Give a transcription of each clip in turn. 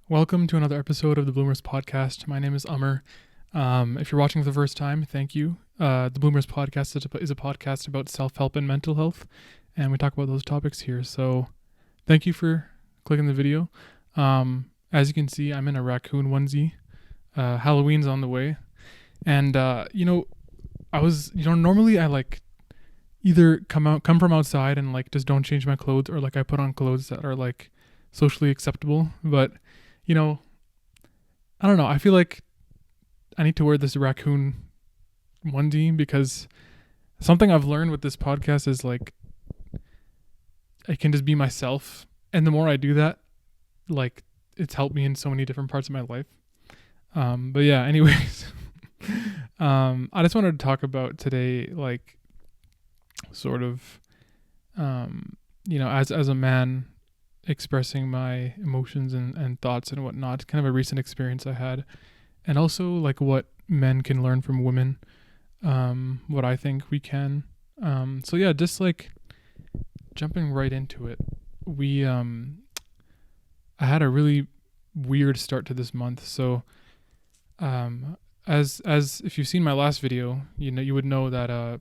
Welcome to another episode of the Bloomers Podcast. My name is Umar. If you're watching for the first time, thank you. The Bloomers Podcast is a podcast about self-help and mental health, and we talk about those topics here. So thank you for clicking the video. As you can see, I'm in a raccoon onesie. Halloween's on the way. And, normally I either come from outside and just don't change my clothes, or I put on clothes that are socially acceptable. But I don't know. I feel like I need to wear this raccoon onesie because something I've learned with this podcast is I can just be myself. And the more I do that, it's helped me in so many different parts of my life. But yeah, anyways, I just wanted to talk about today, as a man, expressing my emotions and thoughts and whatnot, kind of a recent experience I had, and also what men can learn from women, what I think we can. So yeah, just jumping right into it. I had a really weird start to this month. So, as if you've seen my last video, you would know that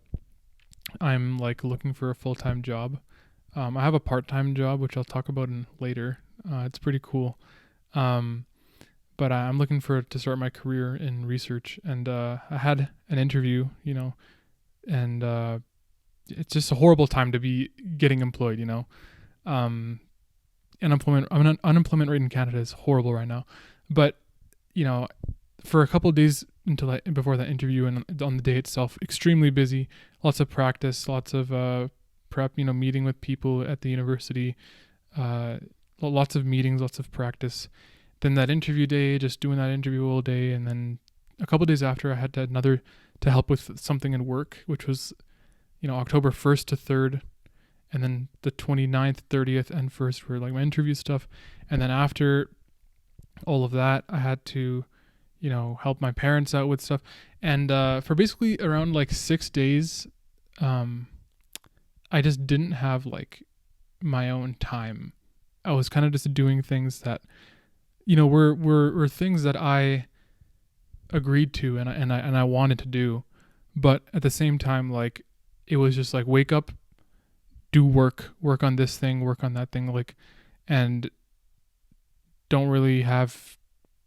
I'm looking for a full-time job. I have a part-time job, which I'll talk about later. It's pretty cool. But I'm looking to start my career in research. And I had an interview, and it's just a horrible time to be getting employed, unemployment rate in Canada is horrible right now. But, for a couple of days before that interview and on the day itself, extremely busy, lots of practice, lots of prep, meeting with people at the university, lots of meetings, lots of practice. Then that interview day, just doing that interview all day. And then a couple of days after, I had to help with something in work, which was, October 1st to 3rd. And then the 29th, 30th, and 1st were my interview stuff. And then after all of that, I had to, help my parents out with stuff. And for basically around 6 days, I just didn't have my own time. I was kind of just doing things that, were things that I agreed to and I wanted to do, but at the same time, it was just wake up, do work on this thing, work on that thing, and don't really have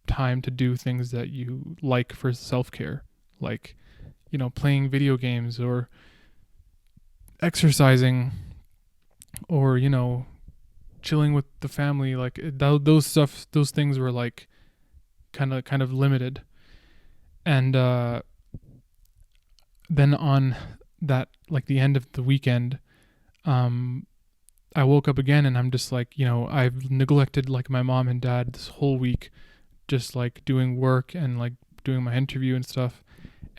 time to do things that you like for self-care, playing video games or exercising or chilling with the family. Those things were kind of limited. And then on that the end of the weekend, I woke up again and I'm just I've neglected my mom and dad this whole week, just doing work and doing my interview and stuff.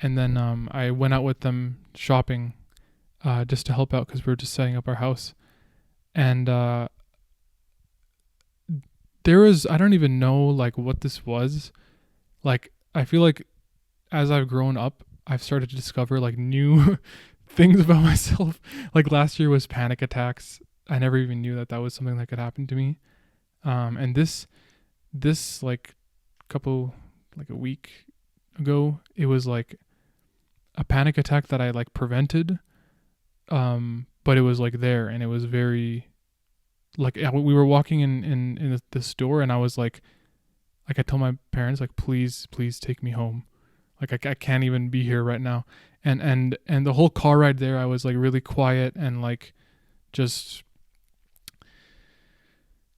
And then I went out with them shopping, just to help out because we were just setting up our house. And there was, I don't even know what this was. I feel as I've grown up, I've started to discover new things about myself. Last year was panic attacks. I never even knew that was something that could happen to me. And this a week ago, it was a panic attack that I prevented. But it was there, and it was very we were walking in the store, and I was I told my parents please take me home. I can't even be here right now. And the whole car ride there, I was really quiet and just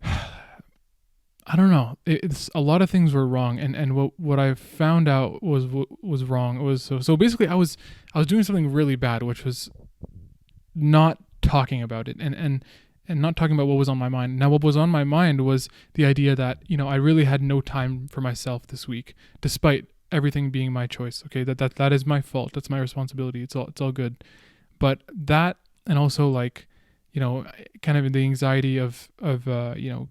I don't know. It's a lot of things were wrong, and what I found out was wrong. It was so basically I was doing something really bad, which was not talking about it and not talking about what was on my mind. Now, what was on my mind was the idea that, I really had no time for myself this week, despite everything being my choice. Okay, that is my fault. That's my responsibility. It's all good. But that, and also kind of the anxiety of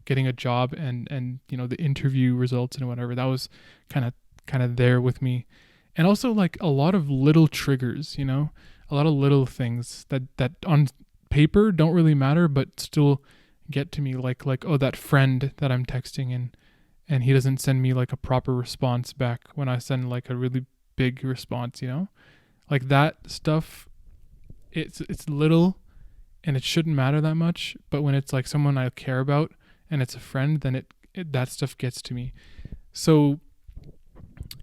getting a job and the interview results and whatever, that was kind of there with me. And also a lot of little triggers, a lot of little things that on paper don't really matter, but still get to me, like oh, that friend that I'm texting and he doesn't send me like a proper response back when I send like a really big response, like that stuff. It's little, and it shouldn't matter that much, but when it's like someone I care about and it's a friend, then it that stuff gets to me. So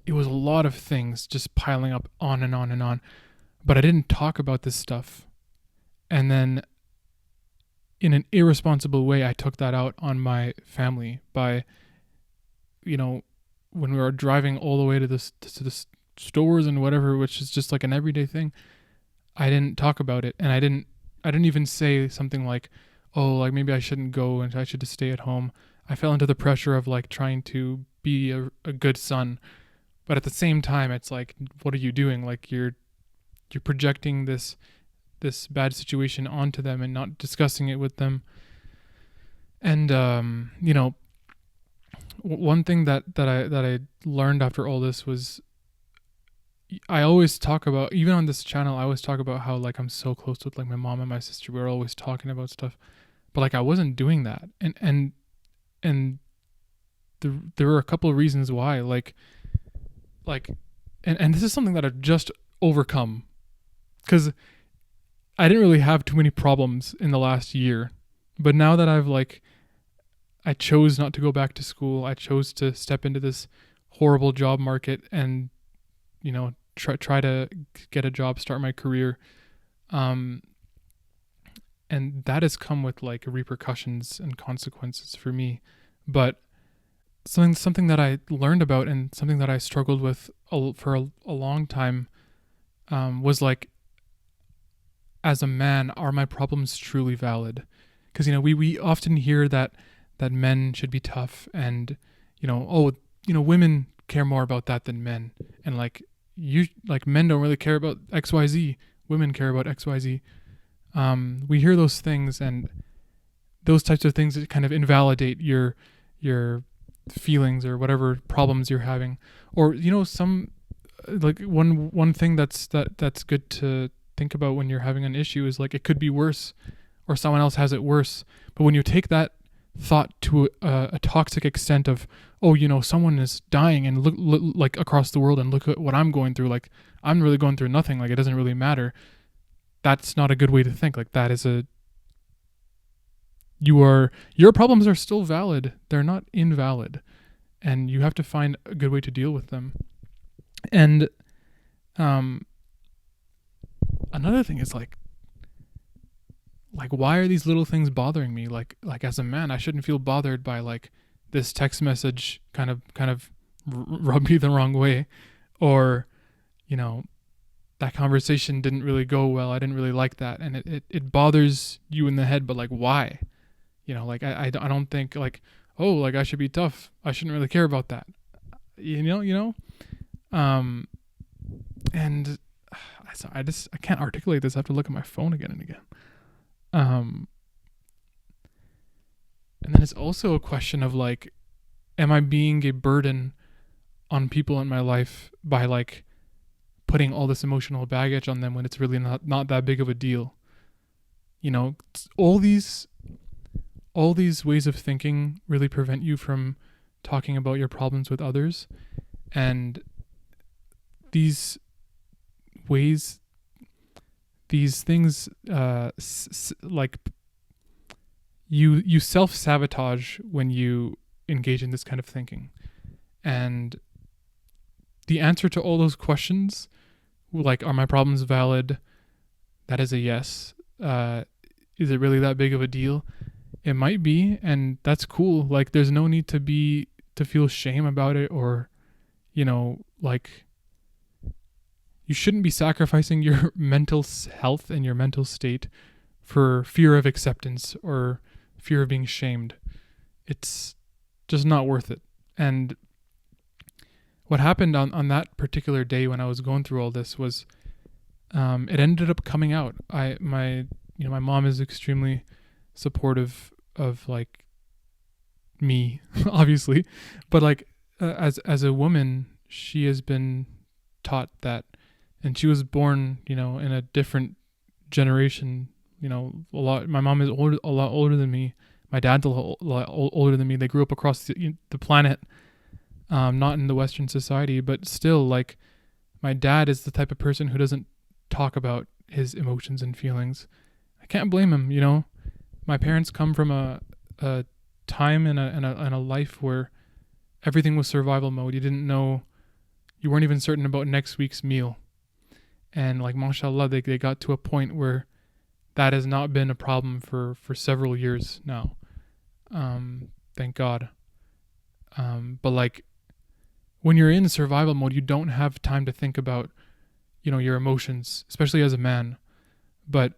it was a lot of things just piling up on and on and on, but I didn't talk about this stuff. And then in an irresponsible way, I took that out on my family by, you know, when we were driving all the way to the stores and whatever, which is just like an everyday thing. I didn't talk about it, and I didn't even say something like, "Oh, like maybe I shouldn't go and I should just stay at home." I fell into the pressure of like trying to be a good son, but at the same time, it's like, what are you doing? Like you're projecting this bad situation onto them and not discussing it with them. And one thing that I learned after all this was, I always talk about, even on this channel, I always talk about how like I'm so close with like my mom and my sister. We're always talking about stuff, but like I wasn't doing that, and there were a couple of reasons why, like, and this is something that I've just overcome, because I didn't really have too many problems in the last year, but now that I chose not to go back to school, I chose to step into this horrible job market and try to get a job, start my career, and that has come with like repercussions and consequences for me. But something that I learned about, and something that I struggled with for a long time, was like, as a man, are my problems truly valid? Because we often hear that men should be tough, and women care more about that than men, and like men don't really care about XYZ, women care about XYZ. We hear those things, and those types of things that kind of invalidate your feelings or whatever problems you're having. Or some, like one thing that's good to think about when you're having an issue is like, it could be worse, or someone else has it worse. But when you take that thought to a toxic extent of, someone is dying, and look like across the world, and look at what I'm going through, like I'm really going through nothing, like it doesn't really matter. That's not a good way to think. Like that is your problems are still valid. They're not invalid, and you have to find a good way to deal with them. And another thing is like why are these little things bothering me? Like as a man, I shouldn't feel bothered by like this text message kind of rubbed me the wrong way, or that conversation didn't really go well, I didn't really like that, and it bothers you in the head. But like, why? Like I don't think like, oh, like I should be tough, I shouldn't really care about that, and I can't articulate this. I have to look at my phone again and again. And then it's also a question of like, am I being a burden on people in my life by like putting all this emotional baggage on them when it's really not that big of a deal? All these ways of thinking really prevent you from talking about your problems with others, and these things, like you self-sabotage when you engage in this kind of thinking. And the answer to all those questions, like, are my problems valid? That is a yes. Is it really that big of a deal? It might be, and that's cool. Like, there's no need to feel shame about it, or like, you shouldn't be sacrificing your mental health and your mental state for fear of acceptance or fear of being shamed. It's just not worth it. And what happened on that particular day when I was going through all this was, it ended up coming out. My mom is extremely supportive of like me, obviously, but like as a woman, she has been taught that. And she was born, in a different generation. My mom is a lot older than me. My dad's a lot older than me. They grew up across the planet, not in the Western society, but still, like, my dad is the type of person who doesn't talk about his emotions and feelings. I can't blame him, you know. My parents come from a time in a life where everything was survival mode. You didn't know, you weren't even certain about next week's meal. And like, mashallah, they got to a point where that has not been a problem for several years now. Thank God. But like, when you're in survival mode, you don't have time to think about, you know, your emotions, especially as a man. But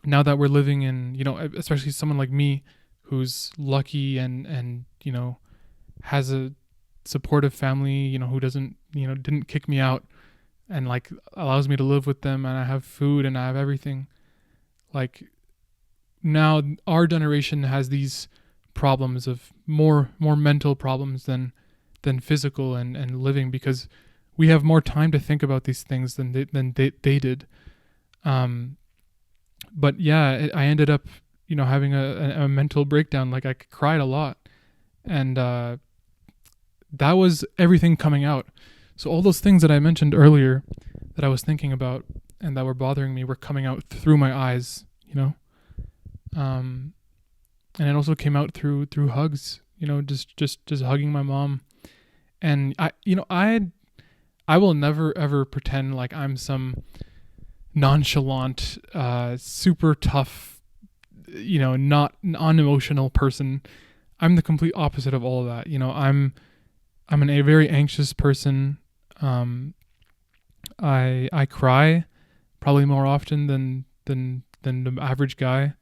now that we're living in, you know, especially someone like me who's lucky and you know, has a supportive family, you know, who doesn't, you know, didn't kick me out and like allows me to live with them, and I have food and I have everything. Like, now our generation has these problems of more mental problems than physical and living, because we have more time to think about these things than they did. But yeah, I ended up, you know, having a mental breakdown. Like, I cried a lot, and that was everything coming out. So all those things that I mentioned earlier that I was thinking about and that were bothering me were coming out through my eyes, you know. And it also came out through hugs, you know, just hugging my mom. And I will never ever pretend like I'm some nonchalant, super tough, you know, not unemotional person. I'm the complete opposite of all of that. You know, I'm a very anxious person. I cry probably more often than the average guy.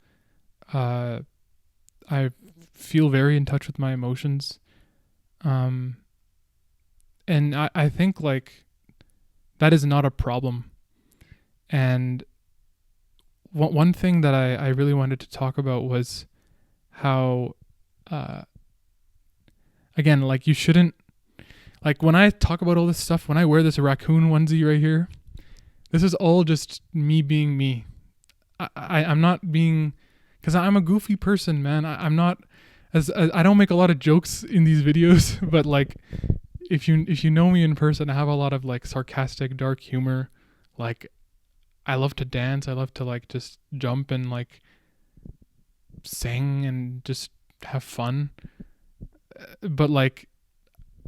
I feel very in touch with my emotions. And I think like that is not a problem. And one thing that I really wanted to talk about was how, again, like, you shouldn't, like, when I talk about all this stuff, when I wear this raccoon onesie right here, this is all just me being me. I'm not being, because I'm a goofy person, man. I'm not, as I don't make a lot of jokes in these videos, but like, if you know me in person, I have a lot of like sarcastic, dark humor. Like, I love to dance. I love to like just jump and like sing and just have fun. But like,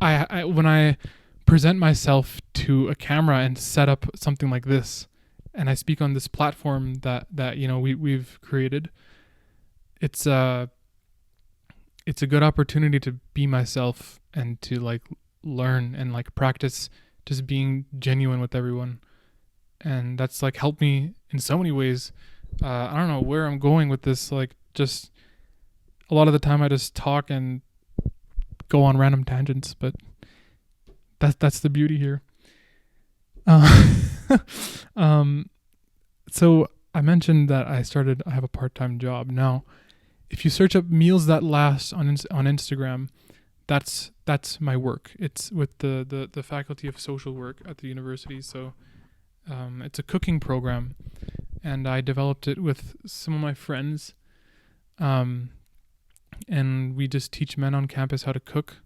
I when I present myself to a camera and set up something like this, and I speak on this platform that you know we've created, it's a good opportunity to be myself and to like learn and like practice just being genuine with everyone. And that's like helped me in so many ways. I don't know where I'm going with this. Like, just a lot of the time I just talk and go on random tangents, but that's the beauty here. So I mentioned that I have a part-time job. Now, if you search up Meals That Last on Instagram, that's my work. It's with the Faculty of Social Work at the university. So it's a cooking program, and I developed it with some of my friends. And we just teach men on campus how to cook,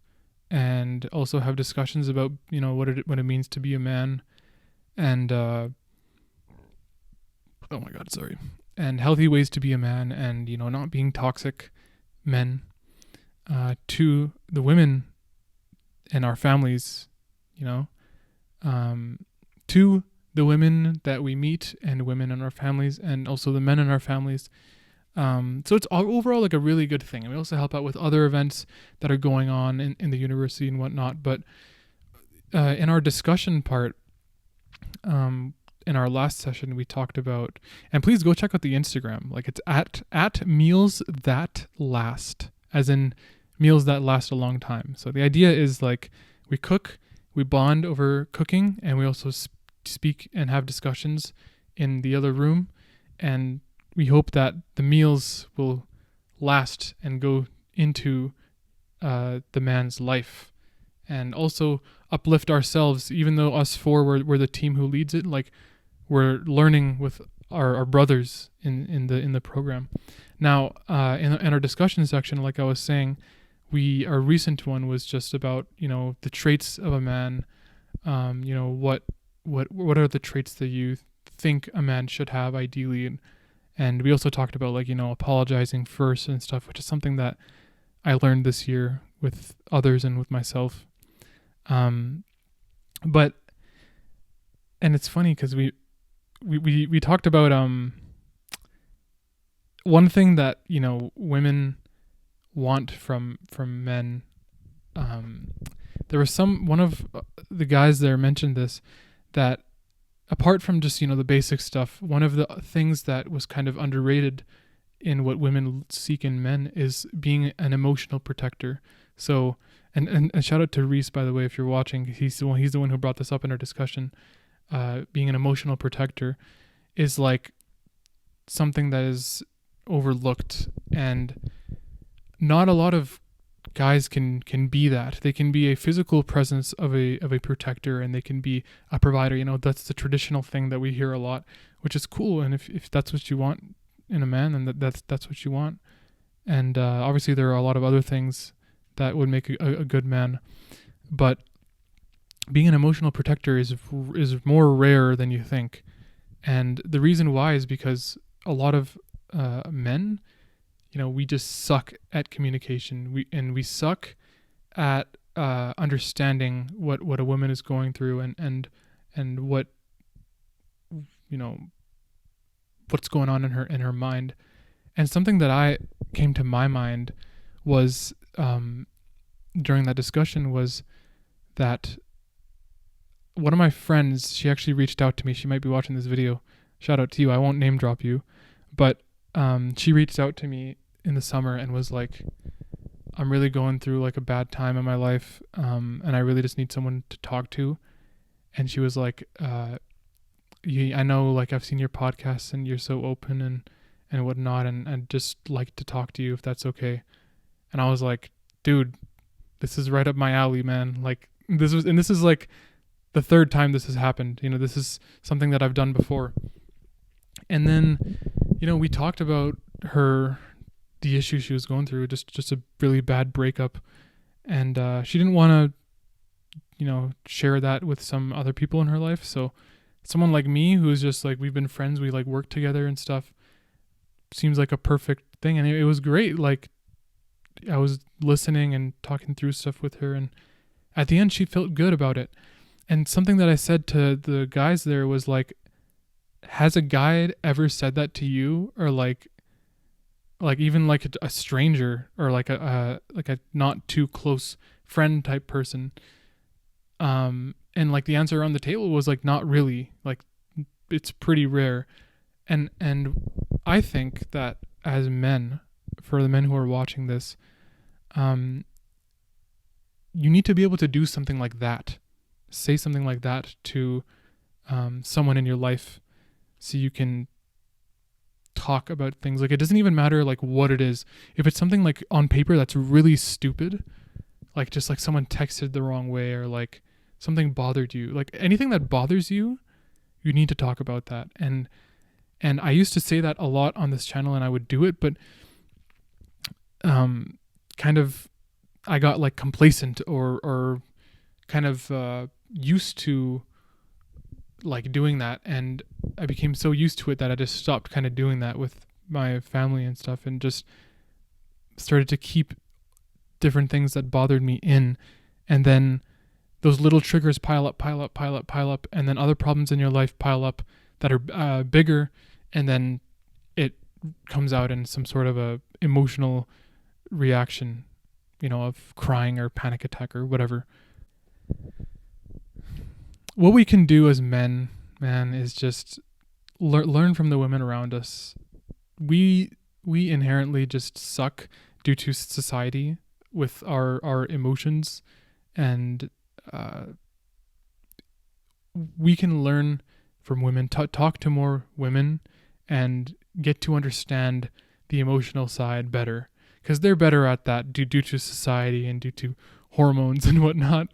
and also have discussions about, you know, what it means to be a man, and oh my god, sorry, and healthy ways to be a man, and, you know, not being toxic men, to the women in our families, you know, to the women that we meet and women in our families, and also the men in our families. So it's overall like a really good thing. And we also help out with other events that are going on in the university and whatnot. But in our discussion part, in our last session, we talked about, and please go check out the Instagram. Like, it's at MealsThatLast, as in meals that last a long time. So the idea is like, we cook, we bond over cooking, and we also speak and have discussions in the other room, and we hope that the meals will last and go into the man's life, and also uplift ourselves. Even though us four we're the team who leads it, like, we're learning with our brothers in the program. Now, in our discussion section, like I was saying, our recent one was just about, the traits of a man. What are the traits that you think a man should have ideally, and we also talked about, like, apologizing first and stuff, which is something that I learned this year with others and with myself. But and it's funny because we talked about one thing that women want from men. There was one of the guys there mentioned this, that apart from just the basic stuff, one of the things that was kind of underrated in what women seek in men is being an emotional protector. So, and shout out to Reese, by the way, if you're watching. He's the one who brought this up in our discussion. Being an emotional protector is like something that is overlooked, and not a lot of guys can be that. They can be a physical presence of a protector, and they can be a provider. That's the traditional thing that we hear a lot, which is cool. And if that's what you want in a man, then that's what you want. And obviously there are a lot of other things that would make a good man, but being an emotional protector is more rare than you think. And the reason why is because a lot of men, we just suck at communication. We suck at understanding what a woman is going through, and what what's going on in her mind. And something that I came to my mind was during that discussion was that one of my friends, she actually reached out to me. She might be watching this video. Shout out to you. I won't name drop you, but she reached out to me in the summer and was like, I'm really going through like a bad time in my life, and I really just need someone to talk to. And she was like, I know, like, I've seen your podcasts and you're so open and whatnot, and I'd just like to talk to you if that's okay. And I was like, dude, this is right up my alley, man. Like, this is like the third time this has happened. This is something that I've done before. And then, we talked about the issue she was going through, just a really bad breakup. And she didn't want to, share that with some other people in her life. So someone like me, who's just like, we've been friends, we like work together and stuff, seems like a perfect thing. And it was great. Like, I was listening and talking through stuff with her, and at the end she felt good about it. And something that I said to the guys there was like, has a guy ever said that to you? Or like even like a stranger, or like a not too close friend type person? And like the answer on the table was like, not really. Like, it's pretty rare. And I think that as men, for the men who are watching this, you need to be able to do something like that, say something like that to someone in your life, so you can talk about things. Like, it doesn't even matter like what it is. If it's something like on paper that's really stupid, like just like someone texted the wrong way, or like something bothered you, like anything that bothers you, you need to talk about that. And I used to say that a lot on this channel, and I would do it, but kind of I got like complacent, or kind of used to like doing that, and I became so used to it that I just stopped kind of doing that with my family and stuff, and just started to keep different things that bothered me in. And then those little triggers pile up, and then other problems in your life pile up that are bigger, and then it comes out in some sort of a emotional reaction, of crying or panic attack or whatever. What we can do as men, man, is just learn from the women around us. We inherently just suck due to society with our emotions, and we can learn from women, talk to more women, and get to understand the emotional side better, because they're better at that due to society and due to hormones and whatnot.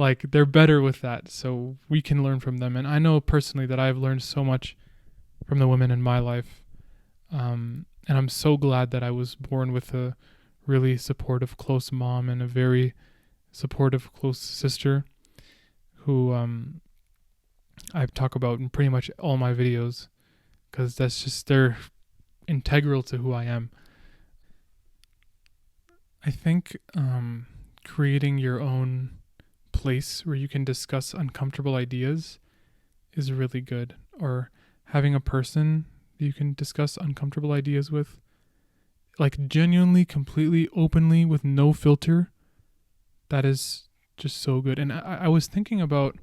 Like, they're better with that, so we can learn from them. And I know personally that I've learned so much from the women in my life, and I'm so glad that I was born with a really supportive, close mom and a very supportive, close sister who I talk about in pretty much all my videos because they're integral to who I am. I think creating your own place where you can discuss uncomfortable ideas is really good, or having a person that you can discuss uncomfortable ideas with, like genuinely, completely, openly, with no filter. That is just so good. And I was thinking about,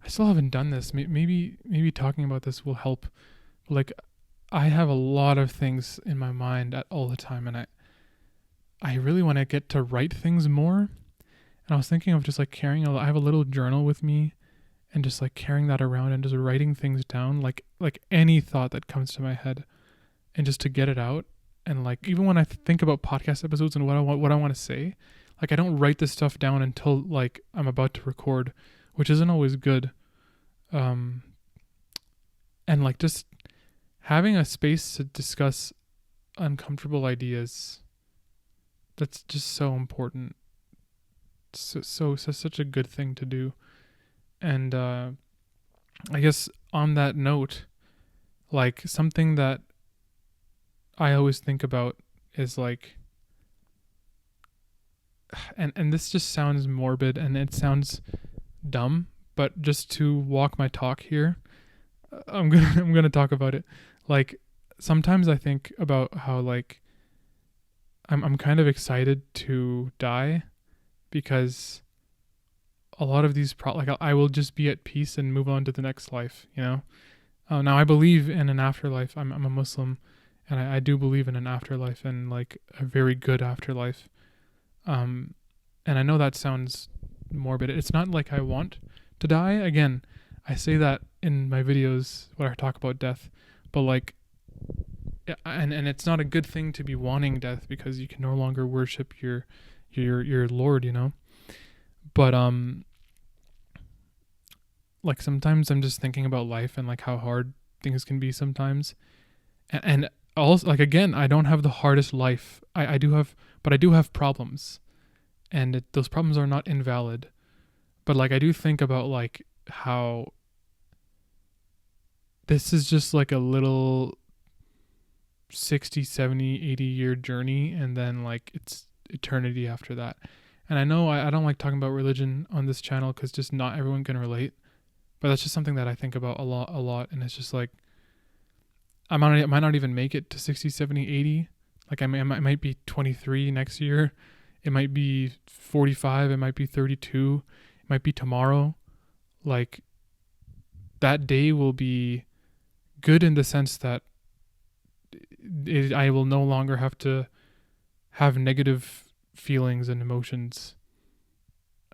I still haven't done this. Maybe talking about this will help. Like, I have a lot of things in my mind at all the time, and I really want to get to write things more. And I was thinking of just like I have a little journal with me, and just like carrying that around and just writing things down, like any thought that comes to my head, and just to get it out. And like even when I think about podcast episodes and what I want to say, like I don't write this stuff down until like I'm about to record, which isn't always good. And like just having a space to discuss uncomfortable ideas, that's just so important. So such a good thing to do. And I guess on that note, like something that I always think about is like, and this just sounds morbid and it sounds dumb, but just to walk my talk here, I'm gonna talk about it. Like sometimes I think about how like I'm kind of excited to die because a lot of these like I will just be at peace and move on to the next life, you know. Now I believe in an afterlife. I'm a Muslim, and I do believe in an afterlife and like a very good afterlife. And I know that sounds morbid. It's not like I want to die. Again, I say that in my videos where I talk about death, but like, and it's not a good thing to be wanting death because you can no longer worship your Lord, you know. But like sometimes I'm just thinking about life and like how hard things can be sometimes, and also like again I don't have the hardest life. I do have, but I do have problems, and those problems are not invalid. But like I do think about like how this is just like a little 60, 70, 80 year journey, and then like it's eternity after that. And I know I don't like talking about religion on this channel because just not everyone can relate. But that's just something that I think about a lot. And it's just like, I might not even make it to 60, 70, 80. Like I might be 23 next year. It might be 45. It might be 32. It might be tomorrow. Like that day will be good in the sense that I will no longer have to have negative feelings and emotions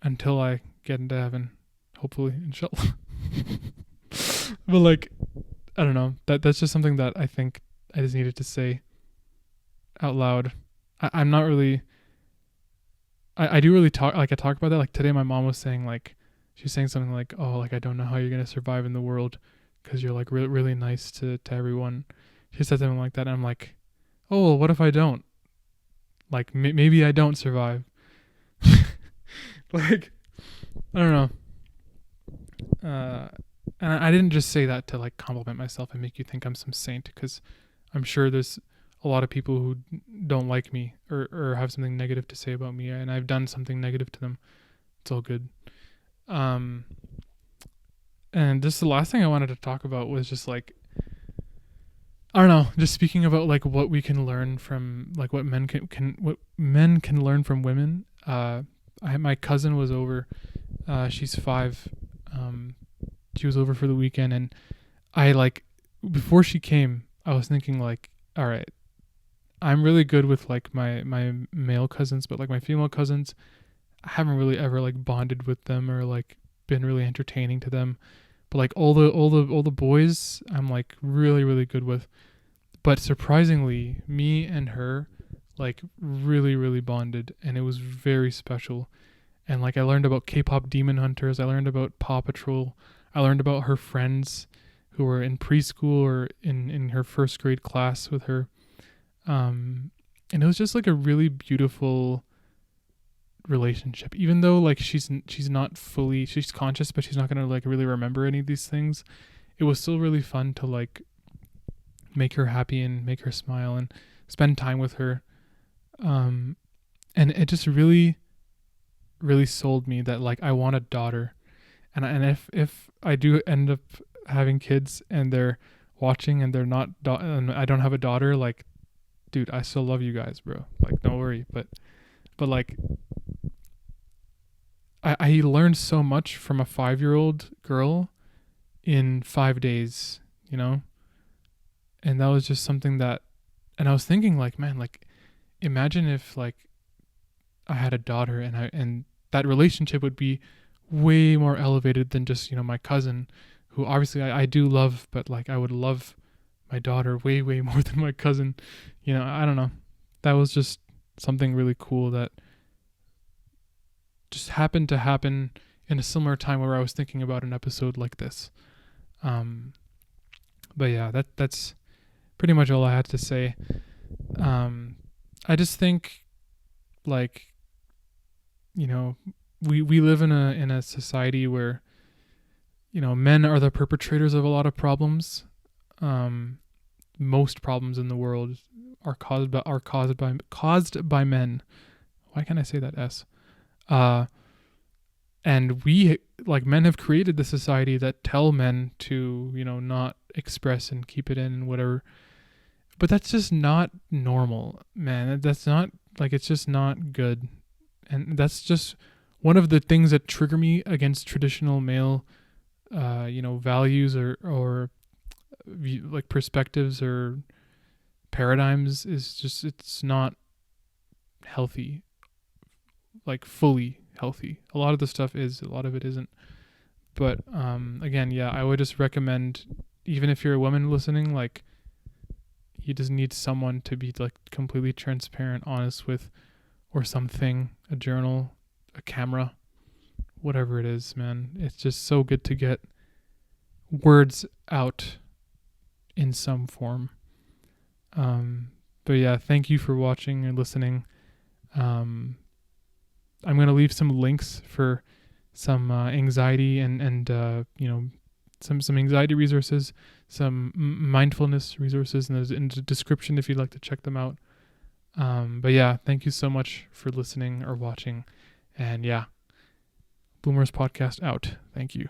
until I get into heaven. Hopefully, inshallah. But like, I don't know. That's just something that I think I just needed to say out loud. I'm not really. I do really talk. Like I talk about that. Like today, my mom was saying like, she was saying something like, "Oh, like I don't know how you're gonna survive in the world, because you're like really nice to everyone." She said something like that, and I'm like, "Oh, well, what if I don't? Like maybe I don't survive." Like I don't know. And I didn't just say that to like compliment myself and make you think I'm some saint, because I'm sure there's a lot of people who don't like me or have something negative to say about me, and I've done something negative to them. It's all good. And just the last thing I wanted to talk about was just like, I don't know, just speaking about like what we can learn from like what men can learn from women. My cousin was over. She's 5. She was over for the weekend, and I like before she came, I was thinking like, all right, I'm really good with like my male cousins, but like my female cousins, I haven't really ever like bonded with them or like been really entertaining to them. But like all the boys, I'm like really good with. But surprisingly, me and her like really bonded, and it was very special. And like I learned about K-pop Demon Hunters, I learned about Paw Patrol, I learned about her friends who were in preschool or in her first grade class with her. And it was just like a really beautiful relationship, even though like she's not fully, she's conscious, but she's not gonna like really remember any of these things. It was still really fun to like make her happy and make her smile and spend time with her. um and it just really sold me that like I want a daughter. And if I do end up having kids and they're watching and they're not and I don't have a daughter, like, dude, I still love you guys, bro, like, don't worry. But like, I learned so much from a 5-year-old girl in 5 days, you know? And that was just something that, and I was thinking like, man, like, imagine if like I had a daughter and that relationship would be way more elevated than just, my cousin, who obviously I do love, but like I would love my daughter way, way more than my cousin. I don't know. That was just something really cool that just happened to happen in a similar time where I was thinking about an episode like this. Um, but yeah, that's pretty much all I had to say. I just think like, we live in a society where, men are the perpetrators of a lot of problems. Most problems in the world are caused by men. Why can't I say that S? And we, like, men have created the society that tell men to, not express and keep it in and whatever. But that's just not normal, man. That's not, like, it's just not good. And that's just one of the things that trigger me against traditional male, values or like perspectives or paradigms, is just, it's not healthy, like fully healthy. A lot of the stuff is, a lot of it isn't. But again, yeah, I would just recommend, even if you're a woman listening, like, you just need someone to be like completely transparent, honest with, or something, a journal, a camera, whatever it is, man. It's just so good to get words out in some form. But yeah, thank you for watching and listening. I'm going to leave some links for some anxiety and some anxiety resources, some mindfulness resources in the description if you'd like to check them out. But yeah, thank you so much for listening or watching. And yeah, Boomers Podcast out. Thank you.